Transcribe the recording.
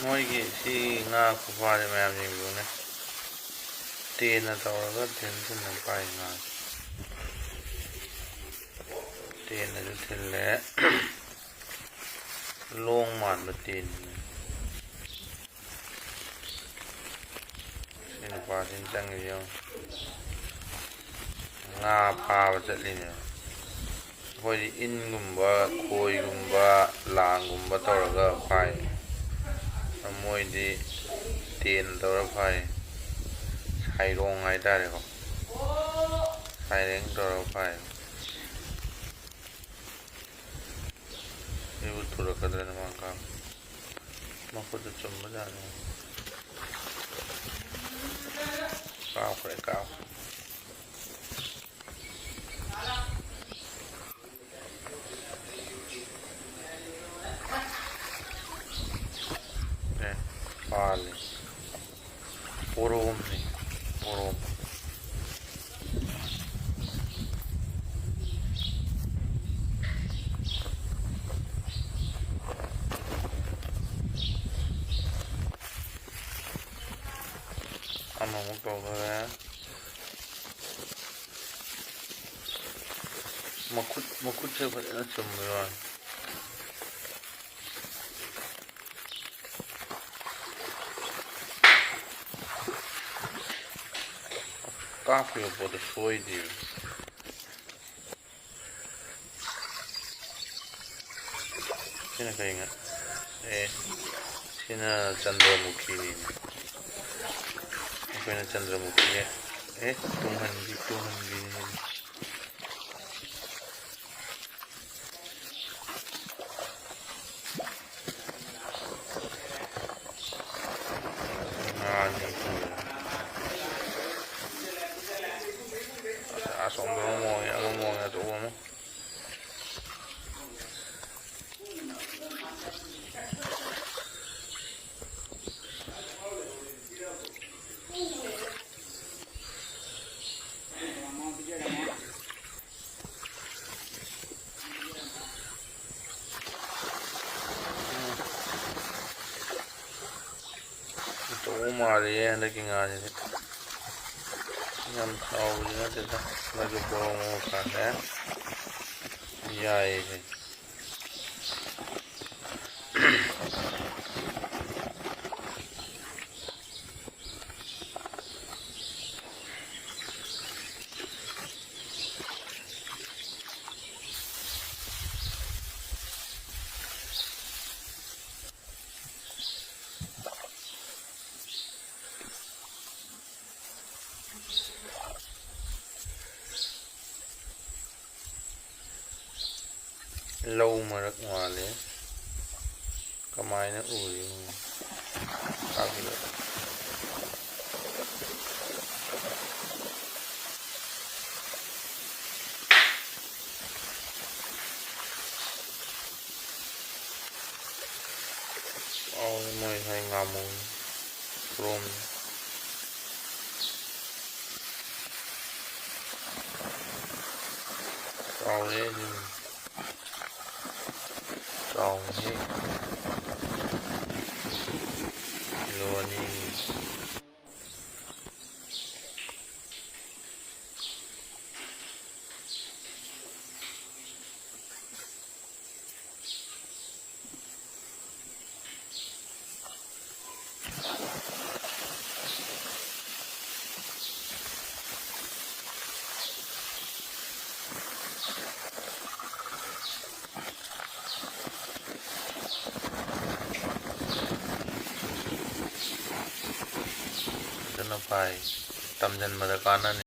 ꯃꯣꯏꯒꯤ ꯁꯤ ꯉꯥ ꯈꯨꯐꯥꯁꯦ ꯃꯌꯥꯝ ꯌꯦꯡꯕꯤꯌꯨꯅꯦ ꯇꯦꯟꯅ ꯇꯧꯔꯒ ꯊꯤꯟꯅ ꯄꯥꯏ ꯉꯥ ꯇꯦꯟꯅꯁꯨ ꯊꯤꯜꯂꯦ ꯂꯣꯡ ꯃꯥꯟꯕ ꯇꯦꯟꯅꯤ ꯁꯤ ꯅꯨꯄꯥꯁꯤꯅ ꯆꯪꯉꯤꯁꯦ ꯌꯦꯡꯉꯨ ꯉꯥ ꯐꯥꯕ ꯆꯠꯂꯤꯅꯦ ꯑꯩꯈꯣꯏꯗꯤ ꯏꯟꯒꯨꯝꯕ ꯈꯣꯏꯒꯨꯝꯕ ꯂꯥꯡꯒꯨꯝꯕ ꯇꯧꯔꯒ ꯐꯥꯏ ꯃꯣꯏꯗꯤ ꯇꯦꯟ ꯇꯧꯔ ꯐꯥꯏ ꯁꯥꯏꯔꯣꯡ ꯍꯥꯏꯇꯥꯔꯦꯀꯣ ꯁꯥꯏꯔꯦꯡ ꯇꯧꯔꯒ ꯐꯥꯏ ꯁꯤꯕꯨ ꯊꯨꯔꯛꯀꯗ꯭ꯔꯅ ꯃꯥ ꯃꯈꯨꯠꯇ ꯆꯨꯝꯕꯖꯥꯠꯅꯤ ꯀꯥꯞꯈ꯭ꯔꯦ ꯄꯥꯜꯂꯤ ꯄꯣꯔꯣꯝꯅꯤ ꯄꯣꯔꯣꯝ ꯑꯃꯃꯨꯛ ꯇꯧꯗꯣꯔꯦ ꯃꯈꯨꯠꯁꯦ ꯐꯖꯅ ꯆꯨꯝꯕꯩ ꯋꯥꯅꯤ ꯀꯥꯞꯈꯤꯕ ꯄꯣꯠꯇꯣ ꯁꯣꯏꯗꯦꯕ sini kayaknya sini Chandramukhi apa ini Chandramukhi ya Tuhan gini asal ngomongnya tuh ngomong Mari lagi ngani yang tahu juga tidak lagi borong kan ya iya ini lâu mà rất ngoài lên có mai nó ủi sao vậy ôi mày hay ngầm luôn rồi đấy còn hết luôn đi phải tầm dần mà được con